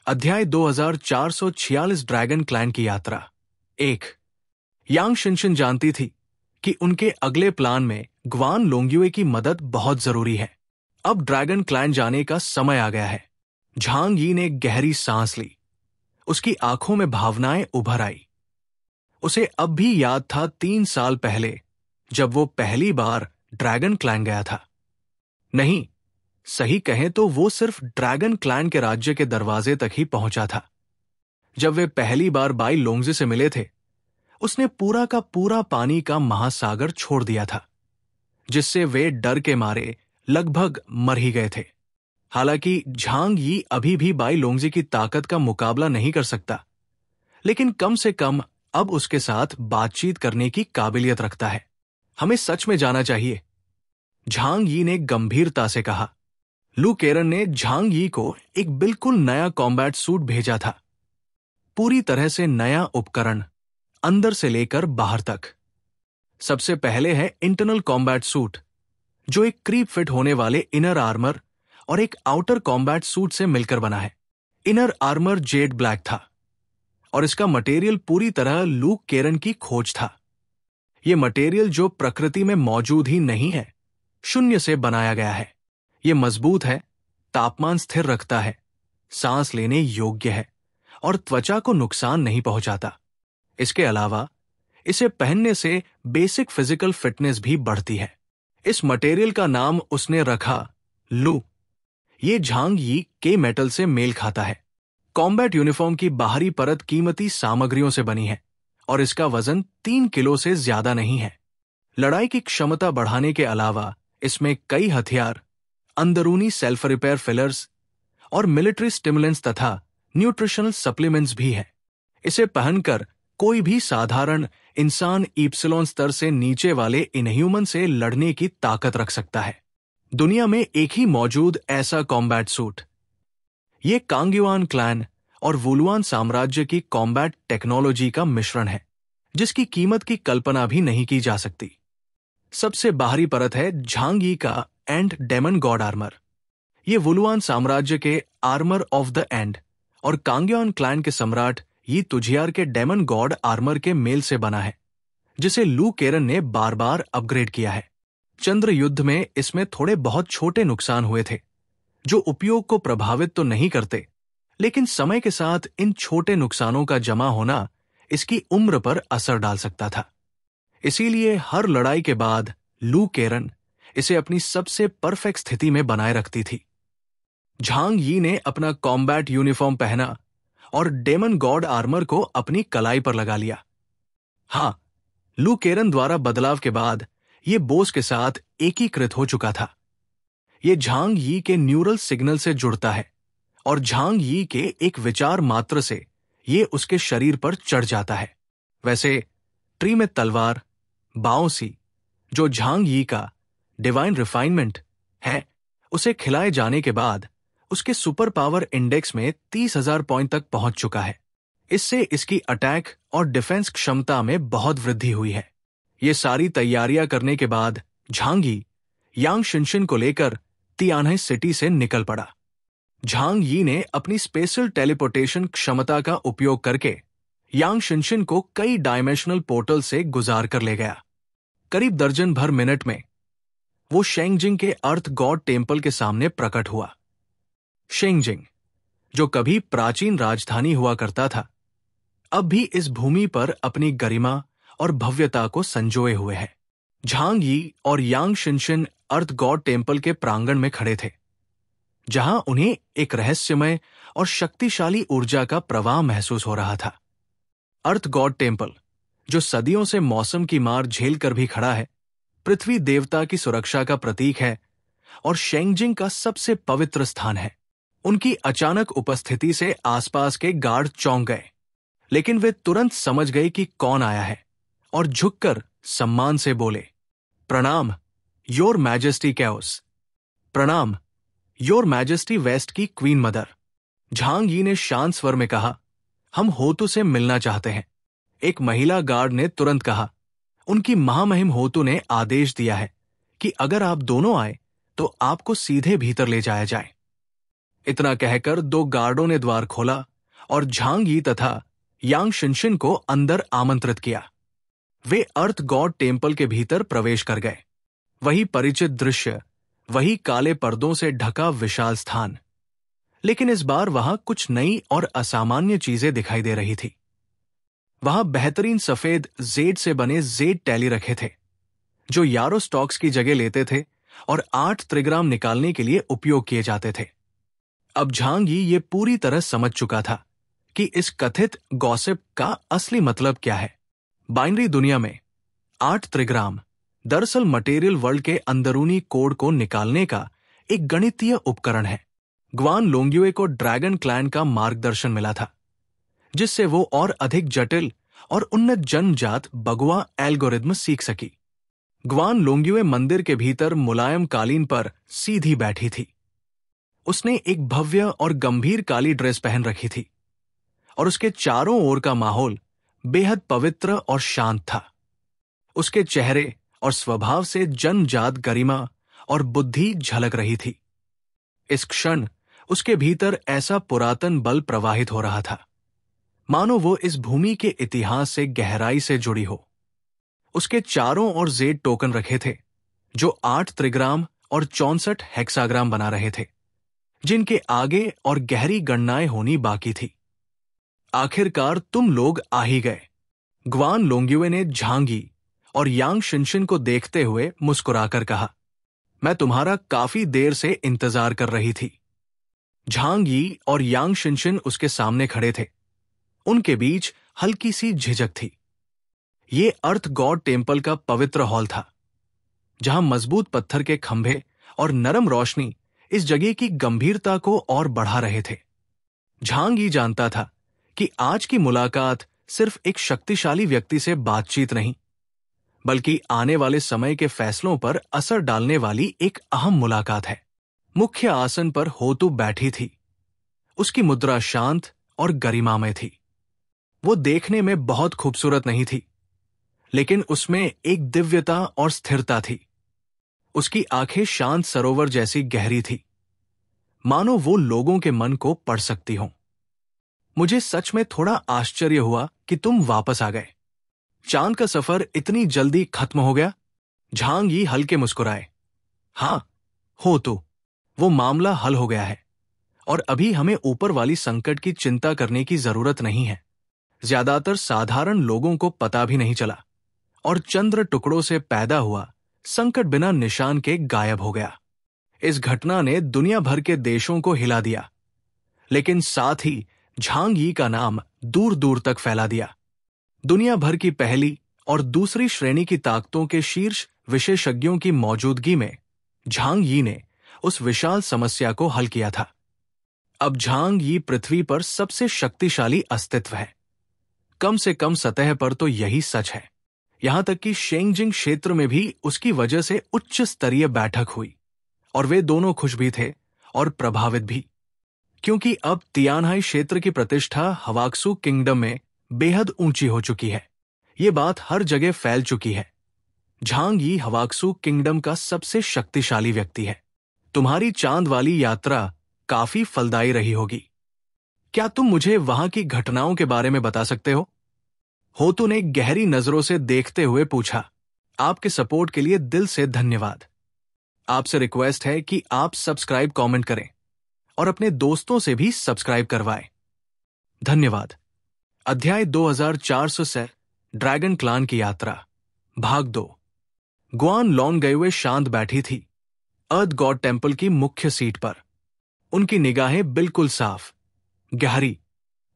अध्याय 2446 dragon clan की यात्रा। 1। यांग शिनशिन जानती थी कि उनके अगले प्लान में ग्वान लोंग्युए की मदद बहुत जरूरी है। अब ड्रैगन क्लैन जाने का समय आ गया है। झांग यी ने गहरी सांस ली। उसकी आंखों में भावनाएं उभर आई। उसे अब भी याद था 3 साल पहले जब वो पहली बार ड्रैगन क्लैन गया था। नहीं, सही कहें तो वो सिर्फ ड्रैगन क्लैन के राज्य के दरवाजे तक ही पहुंचा था। जब वे पहली बार बाई लोंगजे से मिले थे, उसने पूरा का पूरा पानी का महासागर छोड़ दिया था, जिससे वे डर के मारे लगभग मर ही गए थे। हालांकि झांग यी अभी भी बाई लोंगजे की ताकत का मुकाबला नहीं कर सकता, लेकिन कम से कम अब उसके साथ बातचीत करने की काबिलियत रखता है। हमें सच में जाना चाहिए, झांग यी ने गंभीरता से कहा। लू केरन ने झांग यी को एक बिल्कुल नया कॉम्बैट सूट भेजा था। पूरी तरह से नया उपकरण, अंदर से लेकर बाहर तक। सबसे पहले है इंटरनल कॉम्बैट सूट, जो एक क्रीप फिट होने वाले इनर आर्मर और एक आउटर कॉम्बैट सूट से मिलकर बना है। इनर आर्मर जेड ब्लैक था और इसका मटेरियल पूरी तरह लू केरन की खोज था। यह मटेरियल जो प्रकृति में मौजूद ही नहीं है, शून्य से बनाया गया है। यह मजबूत है, तापमान स्थिर रखता है, सांस लेने योग्य है और त्वचा को नुकसान नहीं पहुंचाता। इसके अलावा इसे पहनने से बेसिक फिजिकल फिटनेस भी बढ़ती है। इस मटेरियल का नाम उसने रखा लू। ये झांग यी के मेटल से मेल खाता है। कॉम्बैट यूनिफॉर्म की बाहरी परत कीमती सामग्रियों से बनी है और इसका वजन 3 किलो से ज्यादा नहीं है। लड़ाई की क्षमता बढ़ाने के अलावा इसमें कई हथियार, अंदरूनी सेल्फ रिपेयर फिलर्स और मिलिट्री स्टिमुलेंट्स तथा न्यूट्रिशनल सप्लीमेंट्स भी है। इसे पहनकर कोई भी साधारण इंसान इप्सिलॉन स्तर से नीचे वाले इनह्यूमन से लड़ने की ताकत रख सकता है। दुनिया में एक ही मौजूद ऐसा कॉम्बैट सूट। ये कांगयुआन क्लैन और वुलुआन साम्राज्य की कॉम्बैट टेक्नोलॉजी का मिश्रण है, जिसकी कीमत की कल्पना भी नहीं की जा सकती। सबसे बाहरी परत है झांग यी का एंड डेमन गॉड आर्मर। ये वुलुआन साम्राज्य के आर्मर ऑफ द एंड और कांगयुआन क्लैन के सम्राट यी तुझियार के डेमन गॉड आर्मर के मेल से बना है, जिसे लू केरन ने बार बार अपग्रेड किया है। चंद्र युद्ध में इसमें थोड़े बहुत छोटे नुकसान हुए थे, जो उपयोग को प्रभावित तो नहीं करते, लेकिन समय के साथ इन छोटे नुकसानों का जमा होना इसकी उम्र पर असर डाल सकता था। इसीलिए हर लड़ाई के बाद लू केरन इसे अपनी सबसे परफेक्ट स्थिति में बनाए रखती थी। झांग यी ने अपना कॉम्बैट यूनिफॉर्म पहना और डेमन गॉड आर्मर को अपनी कलाई पर लगा लिया। हां, लू केरन द्वारा बदलाव के बाद यह बोस के साथ एकीकृत हो चुका था। यह झांग यी के न्यूरल सिग्नल से जुड़ता है और झांग यी के एक विचार मात्र से यह उसके शरीर पर चढ़ जाता है। वैसे ट्री में तलवार, बाओसी, जो झांग यी का डिवाइन रिफाइनमेंट है, उसे खिलाए जाने के बाद उसके सुपर पावर इंडेक्स में 30,000 पॉइंट तक पहुंच चुका है। इससे इसकी अटैक और डिफेंस क्षमता में बहुत वृद्धि हुई है। ये सारी तैयारियां करने के बाद झांग यी यांग शिनशिन को लेकर तियानहे सिटी से निकल पड़ा। झांग यी ने अपनी स्पेशल टेलीपोर्टेशन क्षमता का उपयोग करके यांग शिनशिन को कई डायमेंशनल पोर्टल से गुजार कर ले गया। करीब दर्जन भर मिनट में वो शेंगजिंग के अर्थ गॉड टेम्पल के सामने प्रकट हुआ। शेंगजिंग, जो कभी प्राचीन राजधानी हुआ करता था, अब भी इस भूमि पर अपनी गरिमा और भव्यता को संजोए हुए है। झांग यी और यांग शिनशिन अर्थ गॉड टेम्पल के प्रांगण में खड़े थे, जहां उन्हें एक रहस्यमय और शक्तिशाली ऊर्जा का प्रवाह महसूस हो रहा था। अर्थ गॉड टेम्पल, जो सदियों से मौसम की मार झेलकर भी खड़ा है, पृथ्वी देवता की सुरक्षा का प्रतीक है और शेंगजिंग का सबसे पवित्र स्थान है। उनकी अचानक उपस्थिति से आसपास के गार्ड चौंक गए, लेकिन वे तुरंत समझ गए कि कौन आया है और झुककर सम्मान से बोले, प्रणाम योर मैजेस्टी कैओस। प्रणाम योर मैजेस्टी वेस्ट की क्वीन मदर। झांग यी ने शांत स्वर में कहा, हम होतु से मिलना चाहते हैं। एक महिला गार्ड ने तुरंत कहा, उनकी महामहिम होतु ने आदेश दिया है कि अगर आप दोनों आए तो आपको सीधे भीतर ले जाया जाए। इतना कहकर 2 गार्डों ने द्वार खोला और झांग यी तथा यांग शिनशिन को अंदर आमंत्रित किया। वे अर्थ गॉड टेम्पल के भीतर प्रवेश कर गए। वही परिचित दृश्य, वही काले पर्दों से ढका विशाल स्थान, लेकिन इस बार वहां कुछ नई और असामान्य चीजें दिखाई दे रही थी। वहां बेहतरीन सफेद जेड से बने जेड टैली रखे थे, जो यारो स्टॉक्स की जगह लेते थे और 8 त्रिग्राम निकालने के लिए उपयोग किए जाते थे। अब झांग यी ये पूरी तरह समझ चुका था कि इस कथित गॉसिप का असली मतलब क्या है। बाइनरी दुनिया में 8 त्रिग्राम दरअसल मटेरियल वर्ल्ड के अंदरूनी कोड को निकालने का एक गणितीय उपकरण है। ग्वान लोंग्युए को ड्रैगन क्लैन का मार्गदर्शन मिला था, जिससे वो और अधिक जटिल और उन्नत जन्मजात बगुआ एल्गोरिदम सीख सकी। ग्वान लोंग्युए मंदिर के भीतर मुलायम कालीन पर सीधी बैठी थी। उसने एक भव्य और गंभीर काली ड्रेस पहन रखी थी और उसके चारों ओर का माहौल बेहद पवित्र और शांत था। उसके चेहरे और स्वभाव से जन्मजात गरिमा और बुद्धि झलक रही थी। इस क्षण उसके भीतर ऐसा पुरातन बल प्रवाहित हो रहा था, मानो वो इस भूमि के इतिहास से गहराई से जुड़ी हो। उसके चारों ओर जेड टोकन रखे थे, जो 8 त्रिग्राम और 64 हेक्साग्राम बना रहे थे, जिनके आगे और गहरी गणनाएं होनी बाकी थी। आखिरकार तुम लोग आ ही गए, ग्वान लोंग्युए ने झांग यी और यांग शिनशिन को देखते हुए मुस्कुराकर कहा। मैं तुम्हारा काफी देर से इंतजार कर रही थी। झांग यी और यांग शिनशिन उसके सामने खड़े थे। उनके बीच हल्की सी झिझक थी। ये अर्थ गॉड टेम्पल का पवित्र हॉल था, जहां मजबूत पत्थर के खंभे और नरम रोशनी इस जगह की गंभीरता को और बढ़ा रहे थे। झांग यी जानता था कि आज की मुलाकात सिर्फ एक शक्तिशाली व्यक्ति से बातचीत नहीं, बल्कि आने वाले समय के फैसलों पर असर डालने वाली एक अहम मुलाकात है। मुख्य आसन पर होतु बैठी थी। उसकी मुद्रा शांत और गरिमामय थी। वो देखने में बहुत खूबसूरत नहीं थी, लेकिन उसमें एक दिव्यता और स्थिरता थी। उसकी आंखें शांत सरोवर जैसी गहरी थी, मानो वो लोगों के मन को पढ़ सकती हों। मुझे सच में थोड़ा आश्चर्य हुआ कि तुम वापस आ गए। चांद का सफर इतनी जल्दी खत्म हो गया? झांग यी हल्के मुस्कुराए। हाँ, हो तो वो मामला हल हो गया है और अभी हमें ऊपर वाली संकट की चिंता करने की जरूरत नहीं है। ज्यादातर साधारण लोगों को पता भी नहीं चला और चंद्र टुकड़ों से पैदा हुआ संकट बिना निशान के गायब हो गया। इस घटना ने दुनिया भर के देशों को हिला दिया, लेकिन साथ ही झांग यी का नाम दूर दूर तक फैला दिया। दुनिया भर की पहली और दूसरी श्रेणी की ताकतों के शीर्ष विशेषज्ञों की मौजूदगी में झांग यी ने उस विशाल समस्या को हल किया था। अब झांग यी पृथ्वी पर सबसे शक्तिशाली अस्तित्व है। कम से कम सतह पर तो यही सच है। यहां तक कि शेंगजिंग क्षेत्र में भी उसकी वजह से उच्च स्तरीय बैठक हुई और वे दोनों खुश भी थे और प्रभावित भी, क्योंकि अब तियानहाई क्षेत्र की प्रतिष्ठा हवाक्सू किंगडम में बेहद ऊंची हो चुकी है। ये बात हर जगह फैल चुकी है। झांग यी हवाक्सू किंगडम का सबसे शक्तिशाली व्यक्ति है। तुम्हारी चांद वाली यात्रा काफी फलदायी रही होगी। क्या तुम मुझे वहां की घटनाओं के बारे में बता सकते हो? होतु ने गहरी नजरों से देखते हुए पूछा। आपके सपोर्ट के लिए दिल से धन्यवाद। आपसे रिक्वेस्ट है कि आप सब्सक्राइब, कमेंट करें और अपने दोस्तों से भी सब्सक्राइब करवाएं। धन्यवाद। अध्याय 2400 से ड्रैगन क्लान की यात्रा, भाग 2। ग्वान लोंग्युए शांत बैठी थी अर्थ गॉड टेम्पल की मुख्य सीट पर। उनकी निगाहें बिल्कुल साफ, गहरी,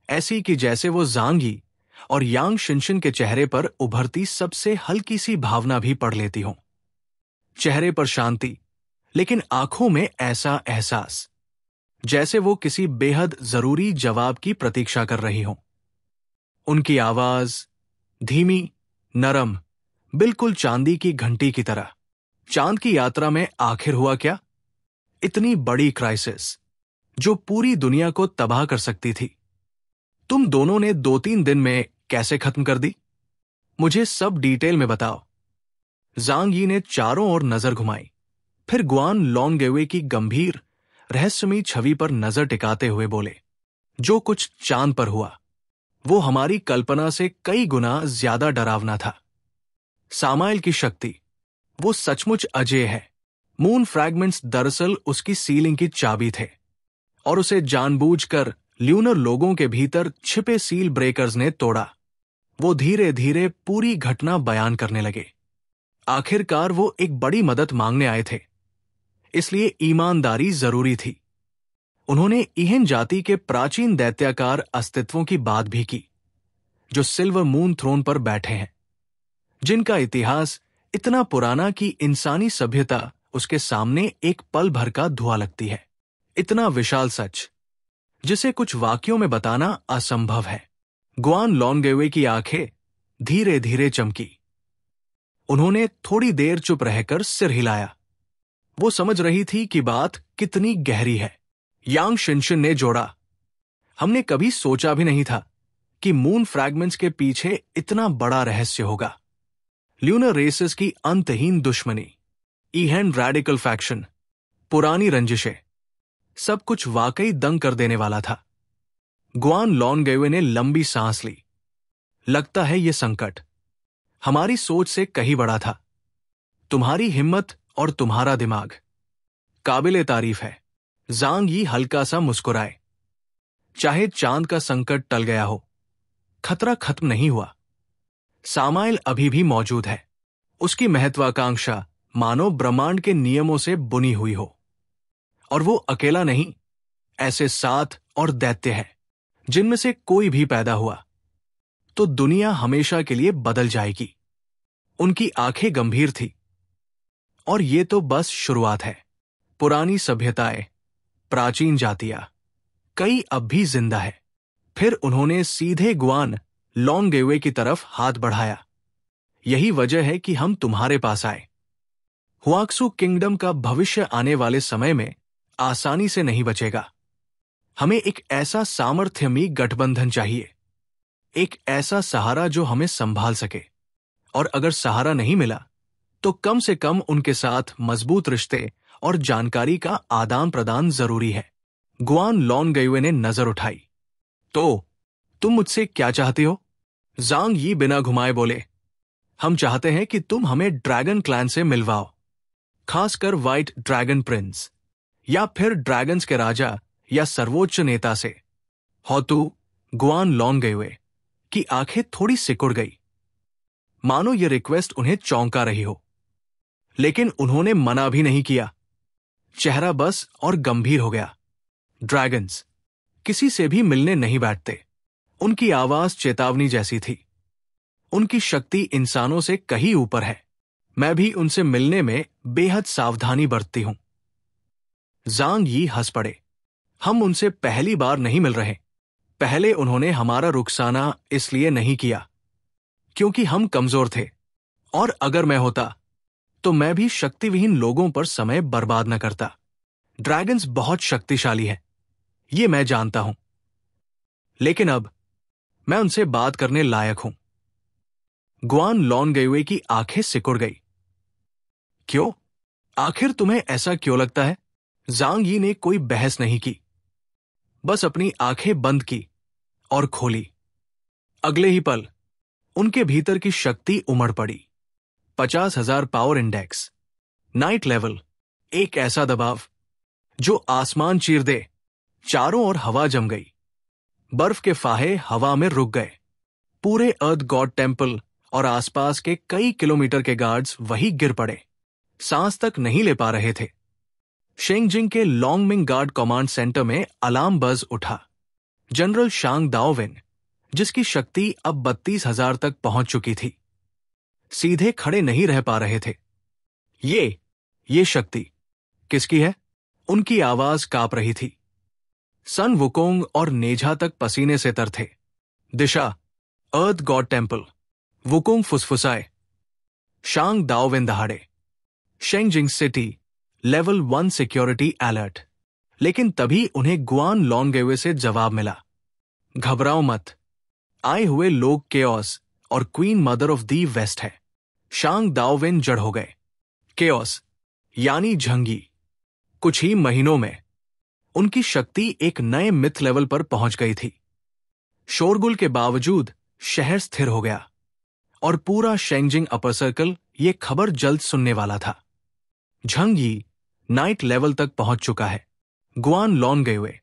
ऐसी कि जैसे वो झांग यी और यांग शिनशिन के चेहरे पर उभरती सबसे हल्की सी भावना भी पढ़ लेती हों। चेहरे पर शांति, लेकिन आंखों में ऐसा एहसास जैसे वो किसी बेहद जरूरी जवाब की प्रतीक्षा कर रही हों। उनकी आवाज धीमी, नरम, बिल्कुल चांदी की घंटी की तरह। चांद की यात्रा में आखिर हुआ क्या? इतनी बड़ी क्राइसिस जो पूरी दुनिया को तबाह कर सकती थी, तुम दोनों ने 2-3 दिन में कैसे खत्म कर दी? मुझे सब डिटेल में बताओ। झांग यी ने चारों ओर नजर घुमाई, फिर ग्वान लोंग्युए की गंभीर, रहस्यमयी छवि पर नजर टिकाते हुए बोले, जो कुछ चांद पर हुआ वो हमारी कल्पना से कई गुना ज्यादा डरावना था। सामाइल की शक्ति, वो सचमुच अजेय है। मून फ्रैगमेंट्स दरअसल उसकी सीलिंग की चाबी थे और उसे जानबूझकर ल्यूनर लोगों के भीतर छिपे सील ब्रेकर्स ने तोड़ा। वो धीरे धीरे पूरी घटना बयान करने लगे। आखिरकार वो एक बड़ी मदद मांगने आए थे, इसलिए ईमानदारी जरूरी थी। उन्होंने ईहेन जाति के प्राचीन दैत्याकार अस्तित्वों की बात भी की, जो सिल्वर मून थ्रोन पर बैठे हैं, जिनका इतिहास इतना पुराना कि इंसानी सभ्यता उसके सामने एक पल भर का धुआं लगती है। इतना विशाल सच जिसे कुछ वाक्यों में बताना असंभव है। ग्वान लॉन्गेवे की आंखें धीरे धीरे चमकी। उन्होंने थोड़ी देर चुप रहकर सिर हिलाया। वो समझ रही थी कि बात कितनी गहरी है। यांग शिनशिन ने जोड़ा, हमने कभी सोचा भी नहीं था कि मून फ्रैगमेंट्स के पीछे इतना बड़ा रहस्य होगा। ल्यूनर रेसेस की अंतहीन दुश्मनी, ईहेन रेडिकल फैक्शन, पुरानी रंजिशें, सब कुछ वाकई दंग कर देने वाला था। ग्वान लॉन्गेवे ने लंबी सांस ली। लगता है यह संकट हमारी सोच से कहीं बड़ा था। तुम्हारी हिम्मत और तुम्हारा दिमाग काबिले तारीफ है। जांग यी हल्का सा मुस्कुराए। चाहे चांद का संकट टल गया हो, खतरा खत्म नहीं हुआ। सामाइल अभी भी मौजूद है। उसकी महत्वाकांक्षा मानो ब्रह्मांड के नियमों से बुनी हुई हो। और वो अकेला नहीं, ऐसे 7 और दैत्य हैं, जिनमें से कोई भी पैदा हुआ तो दुनिया हमेशा के लिए बदल जाएगी। उनकी आंखें गंभीर थी। और ये तो बस शुरुआत है। पुरानी सभ्यताएं, प्राचीन जातियां, कई अब भी जिंदा है। फिर उन्होंने सीधे ग्वान लॉन्गेवे की तरफ हाथ बढ़ाया। यही वजह है कि हम तुम्हारे पास आए। हुआक्सू किंगडम का भविष्य आने वाले समय में आसानी से नहीं बचेगा। हमें एक ऐसा सामर्थ्यमी गठबंधन चाहिए, एक ऐसा सहारा जो हमें संभाल सके। और अगर सहारा नहीं मिला तो कम से कम उनके साथ मजबूत रिश्ते और जानकारी का आदान प्रदान जरूरी है। ग्वान लॉन्गेवे ने नजर उठाई। तो तुम मुझसे क्या चाहती हो? जांग यी बिना घुमाए बोले, हम चाहते हैं कि तुम हमें ड्रैगन क्लैन से मिलवाओ, खासकर व्हाइट ड्रैगन प्रिंस, या फिर ड्रैगन्स के राजा या सर्वोच्च नेता से। हौतू ग्वान लॉन्गेवे की आंखें थोड़ी सिकुड़ गई, मानो यह रिक्वेस्ट उन्हें चौंका रही हो। लेकिन उन्होंने मना भी नहीं किया। चेहरा बस और गंभीर हो गया। ड्रैगन्स किसी से भी मिलने नहीं बैठते। उनकी आवाज चेतावनी जैसी थी। उनकी शक्ति इंसानों से कहीं ऊपर है। मैं भी उनसे मिलने में बेहद सावधानी बरतती हूं। जांग यी हंस पड़े। हम उनसे पहली बार नहीं मिल रहे। पहले उन्होंने हमारा रुखसाना इसलिए नहीं किया क्योंकि हम कमजोर थे। और अगर मैं होता तो मैं भी शक्तिविहीन लोगों पर समय बर्बाद न करता। ड्रैगन्स बहुत शक्तिशाली है, ये मैं जानता हूं। लेकिन अब मैं उनसे बात करने लायक हूं। ग्वान लॉन्गेवे की आंखें सिकुड़ गई। क्यों? आखिर तुम्हें ऐसा क्यों लगता है? जांग यी ने कोई बहस नहीं की, बस अपनी आंखें बंद की और खोली। अगले ही पल उनके भीतर की शक्ति उमड़ पड़ी। 50,000 पावर इंडेक्स, नाइट लेवल, एक ऐसा दबाव जो आसमान चीर दे। चारों ओर हवा जम गई। बर्फ के फाहे हवा में रुक गए। पूरे अर्थ गॉड टेम्पल और आसपास के कई किलोमीटर के गार्ड्स वहीं गिर पड़े। सांस तक नहीं ले पा रहे थे। शेंगजिंग के लॉन्गमिंग गार्ड कमांड सेंटर में अलार्म बज उठा। जनरल शांग दाओविन, जिसकी शक्ति अब 32,000 तक पहुंच चुकी थी, सीधे खड़े नहीं रह पा रहे थे। ये शक्ति किसकी है? उनकी आवाज कांप रही थी। सन वुकोंग और नेझा तक पसीने से तर थे। दिशा, अर्थ गॉड टेम्पल। वुकोंग फुसफुसाए। शांग दाओविन दहाड़े। शेंगजिंग सिटी, लेवल 1 सिक्योरिटी अलर्ट। लेकिन तभी उन्हें ग्वान लॉन्गेवे से जवाब मिला, घबराओ मत, आए हुए लोग केओस और queen mother of the west है। शांग दाओविन जड़ हो गए। केओस यानी झंगी। कुछ ही महीनों में उनकी शक्ति एक नए मिथ लेवल पर पहुंच गई थी। शोरगुल के बावजूद शहर स्थिर हो गया और पूरा शेंगजिंग अपर सर्कल ये खबर जल्द सुनने वाला था। झंग यी नाइट लेवल तक पहुंच चुका है। गुआन लॉन्गयुए,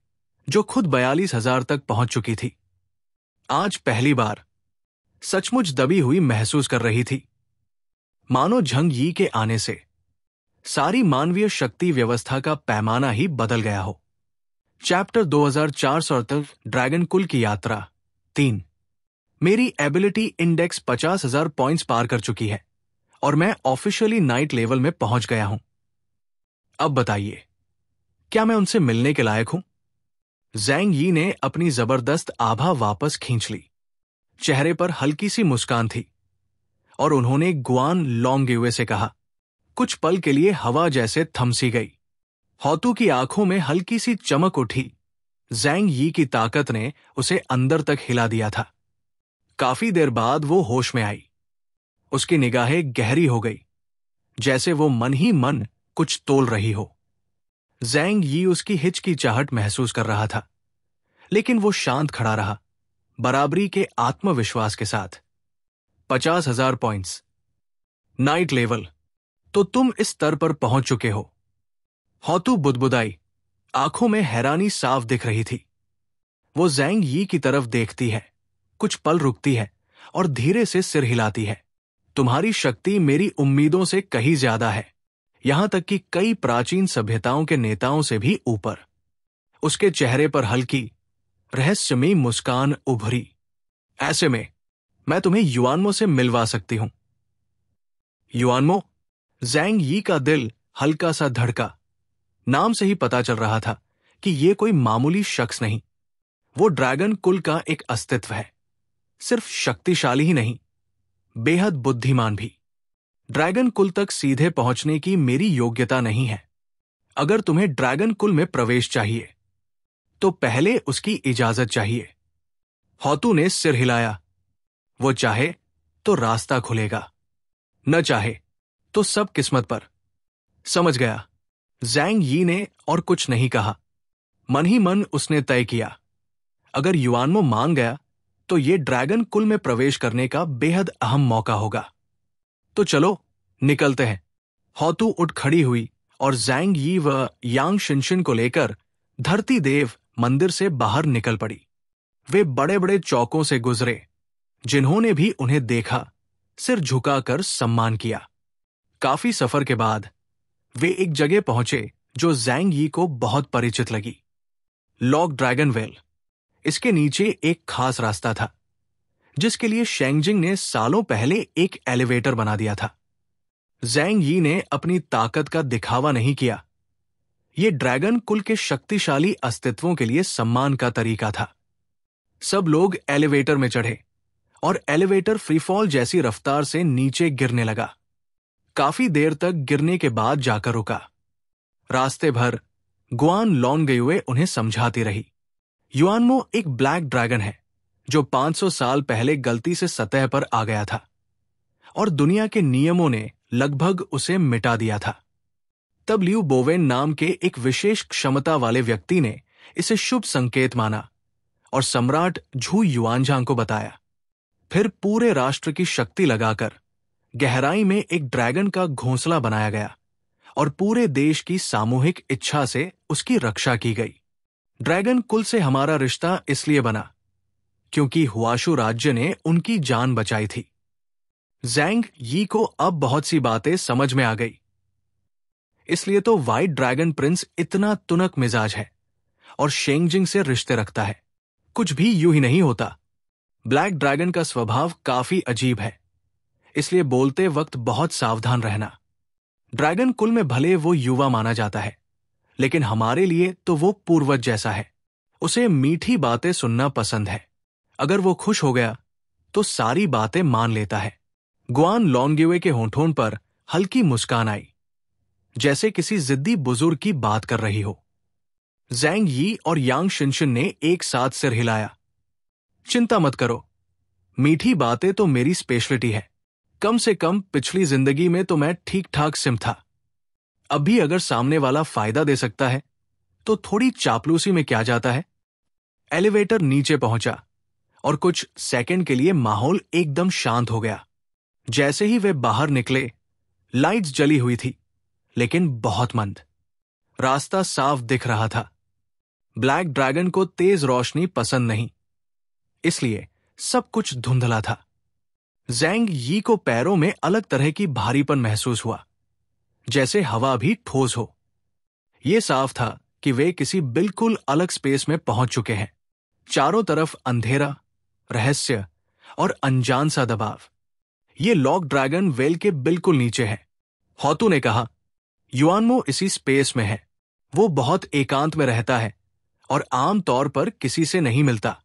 जो खुद 42,000 तक पहुंच चुकी थी, आज पहली बार सचमुच दबी हुई महसूस कर रही थी। मानो झंग यी के आने से सारी मानवीय शक्ति व्यवस्था का पैमाना ही बदल गया हो। चैप्टर 2468 ड्रैगन कुल की यात्रा 3। मेरी एबिलिटी इंडेक्स 50,000 पॉइंट्स पार कर चुकी है और मैं ऑफिशियली नाइट लेवल में पहुंच गया हूं। अब बताइए, क्या मैं उनसे मिलने के लायक हूं? ज़ैंग यी ने अपनी जबरदस्त आभा वापस खींच ली। चेहरे पर हल्की सी मुस्कान थी और उन्होंने गुआन लॉन्गयुए से कहा। कुछ पल के लिए हवा जैसे थम सी गई। हॉतू की आंखों में हल्की सी चमक उठी। ज़ैंग यी की ताकत ने उसे अंदर तक हिला दिया था। काफी देर बाद वो होश में आई। उसकी निगाहें गहरी हो गई, जैसे वो मन ही मन कुछ तोल रही हो। ज़ैंग यी उसकी हिचकिचाहट महसूस कर रहा था, लेकिन वो शांत खड़ा रहा, बराबरी के आत्मविश्वास के साथ। 50,000 पॉइंट्स, नाइट लेवल, तो तुम इस स्तर पर पहुंच चुके हो। हॉतू बुदबुदाई, आंखों में हैरानी साफ दिख रही थी। वो ज़ैंग यी की तरफ देखती है, कुछ पल रुकती है और धीरे से सिर हिलाती है। तुम्हारी शक्ति मेरी उम्मीदों से कहीं ज्यादा है, यहां तक कि कई प्राचीन सभ्यताओं के नेताओं से भी ऊपर। उसके चेहरे पर हल्की रहस्यमयी मुस्कान उभरी। ऐसे में मैं तुम्हें युआनमो से मिलवा सकती हूं। युआनमो? ज़ैंग यी का दिल हल्का सा धड़का। नाम से ही पता चल रहा था कि यह कोई मामूली शख्स नहीं, वो ड्रैगन कुल का एक अस्तित्व है। सिर्फ शक्तिशाली ही नहीं, बेहद बुद्धिमान भी। ड्रैगन कुल तक सीधे पहुंचने की मेरी योग्यता नहीं है। अगर तुम्हें ड्रैगन कुल में प्रवेश चाहिए तो पहले उसकी इजाजत चाहिए। हॉतू ने सिर हिलाया। वो चाहे तो रास्ता खुलेगा, न चाहे तो सब किस्मत पर। समझ गया, ज़ैंग यी ने और कुछ नहीं कहा। मन ही मन उसने तय किया, अगर युआनमो मान गया तो ये ड्रैगन कुल में प्रवेश करने का बेहद अहम मौका होगा। तो चलो निकलते हैं। हॉतू उठ खड़ी हुई और ज़ैंग यी व यांग शिनशिन को लेकर धरती देव मंदिर से बाहर निकल पड़ी। वे बड़े बड़े चौकों से गुजरे, जिन्होंने भी उन्हें देखा सिर झुकाकर सम्मान किया। काफी सफर के बाद वे एक जगह पहुंचे जो ज़ैंग यी को बहुत परिचित लगी। Lock dragon well. इसके नीचे एक खास रास्ता था, जिसके लिए शेंगजिंग ने सालों पहले एक एलिवेटर बना दिया था। ज़ैंग यी ने अपनी ताकत का दिखावा नहीं किया। यह ड्रैगन कुल के शक्तिशाली अस्तित्वों के लिए सम्मान का तरीका था। सब लोग एलिवेटर में चढ़े और एलिवेटर फ्रीफॉल जैसी रफ्तार से नीचे गिरने लगा। काफी देर तक गिरने के बाद जाकर रुका। रास्ते भर गुआन लॉन्गयुए उन्हें समझाती रही। युआनमो एक ब्लैक ड्रैगन है जो 500 साल पहले गलती से सतह पर आ गया था और दुनिया के नियमों ने लगभग उसे मिटा दिया था। तब लियू बोवेन नाम के एक विशेष क्षमता वाले व्यक्ति ने इसे शुभ संकेत माना और सम्राट झू युआनझांग को बताया। फिर पूरे राष्ट्र की शक्ति लगाकर गहराई में एक ड्रैगन का घोंसला बनाया गया और पूरे देश की सामूहिक इच्छा से उसकी रक्षा की गई। ड्रैगन कुल से हमारा रिश्ता इसलिए बना क्योंकि हुआशु राज्य ने उनकी जान बचाई थी। ज़ैंग यी को अब बहुत सी बातें समझ में आ गई। इसलिए तो व्हाइट ड्रैगन प्रिंस इतना तुनक मिजाज है और शेंगजिंग से रिश्ते रखता है। कुछ भी यूं ही नहीं होता। ब्लैक ड्रैगन का स्वभाव काफी अजीब है, इसलिए बोलते वक्त बहुत सावधान रहना। ड्रैगन कुल में भले वो युवा माना जाता है, लेकिन हमारे लिए तो वो पूर्वज जैसा है। उसे मीठी बातें सुनना पसंद है। अगर वो खुश हो गया तो सारी बातें मान लेता है। गुआन लॉन्गयुए के होंठों पर हल्की मुस्कान आई, जैसे किसी जिद्दी बुजुर्ग की बात कर रही हो। ज़ैंग यी और यांग शिनशिन ने एक साथ सिर हिलाया। चिंता मत करो, मीठी बातें तो मेरी स्पेशलिटी है। कम से कम पिछली जिंदगी में तो मैं ठीक ठाक सिम था। अब भी अगर सामने वाला फायदा दे सकता है तो थोड़ी चापलूसी में क्या जाता है। एलिवेटर नीचे पहुंचा और कुछ सेकंड के लिए माहौल एकदम शांत हो गया। जैसे ही वे बाहर निकले, लाइट्स जली हुई थी, लेकिन बहुत मंद। रास्ता साफ दिख रहा था। ब्लैक ड्रैगन को तेज रोशनी पसंद नहीं, इसलिए सब कुछ धुंधला था। ज़ैंग यी को पैरों में अलग तरह की भारीपन महसूस हुआ, जैसे हवा भी ठोस हो। यह साफ था कि वे किसी बिल्कुल अलग स्पेस में पहुंच चुके हैं। चारों तरफ अंधेरा, रहस्य और अनजान सा दबाव। ये लॉक ड्रैगन वेल के बिल्कुल नीचे है। हॉतू ने कहा, युआनमो इसी स्पेस में है। वो बहुत एकांत में रहता है और आम तौर पर किसी से नहीं मिलता।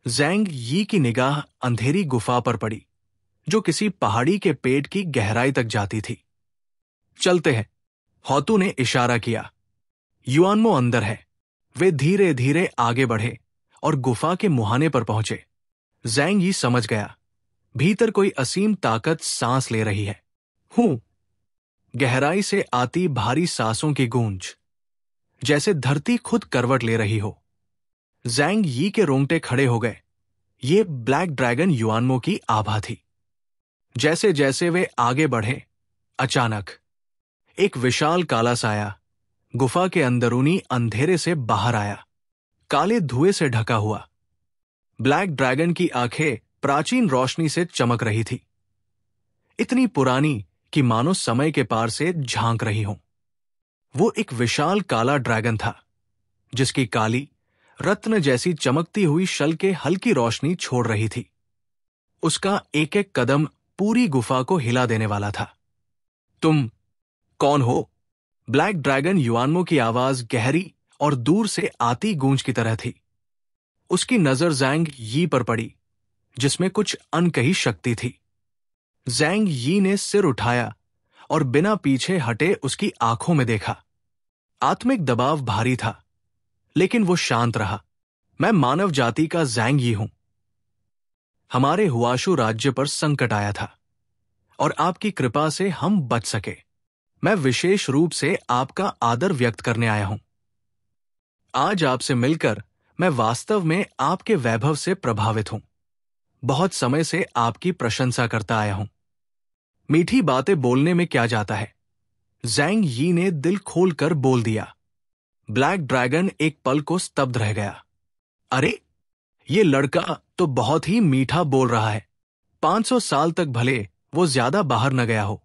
ज़ैंग यी की निगाह अंधेरी गुफा पर पड़ी, जो किसी पहाड़ी के पेट की गहराई तक जाती थी। चलते हैं, हॉतू ने इशारा किया। युआनमो अंदर है। वे धीरे धीरे आगे बढ़े और गुफा के मुहाने पर पहुंचे। ज़ैंग यी समझ गया, भीतर कोई असीम ताकत सांस ले रही है। हूं, गहराई से आती भारी सांसों की गूंज, जैसे धरती खुद करवट ले रही हो। ज़ैंग यी के रोंगटे खड़े हो गए। ये ब्लैक ड्रैगन युआनमो की आभा थी। जैसे जैसे वे आगे बढ़े, अचानक एक विशाल काला साया गुफा के अंदरूनी अंधेरे से बाहर आया, काले धुएं से ढका हुआ। ब्लैक ड्रैगन की आंखें प्राचीन रोशनी से चमक रही थी, इतनी पुरानी कि मानो समय के पार से झांक रही हो। वो एक विशाल काला ड्रैगन था, जिसकी काली रत्न जैसी चमकती हुई शल के हल्की रोशनी छोड़ रही थी। उसका एक एक कदम पूरी गुफा को हिला देने वाला था। तुम कौन हो? ब्लैक ड्रैगन युआनमो की आवाज गहरी और दूर से आती गूंज की तरह थी। उसकी नजर ज़ैंग यी पर पड़ी, जिसमें कुछ अनकही शक्ति थी। ज़ैंग यी ने सिर उठाया और बिना पीछे हटे उसकी आंखों में देखा। आत्मिक दबाव भारी था, लेकिन वो शांत रहा। मैं मानव जाति का ज़ैंग यी हूं। हमारे हुआशु राज्य पर संकट आया था और आपकी कृपा से हम बच सके। मैं विशेष रूप से आपका आदर व्यक्त करने आया हूं। आज आपसे मिलकर मैं वास्तव में आपके वैभव से प्रभावित हूं। बहुत समय से आपकी प्रशंसा करता आया हूं। मीठी बातें बोलने में क्या जाता है? ज़ैंग यी ने दिल खोलकर बोल दिया। ब्लैक ड्रैगन एक पल को स्तब्ध रह गया। अरे, ये लड़का तो बहुत ही मीठा बोल रहा है। 500 साल तक भले वो ज्यादा बाहर न गया हो,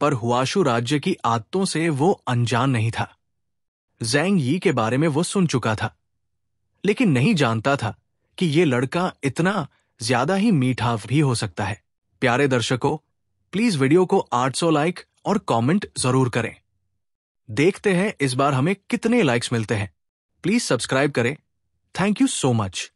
पर हुआशु राज्य की आदतों से वो अनजान नहीं था। ज़ैंग यी के बारे में वो सुन चुका था, लेकिन नहीं जानता था कि ये लड़का इतना ज्यादा ही मीठा भी हो सकता है। प्यारे दर्शकों, प्लीज वीडियो को 800 लाइक और कमेंट जरूर करें। देखते हैं इस बार हमें कितने लाइक्स मिलते हैं। प्लीज सब्सक्राइब करें। Thank you so much.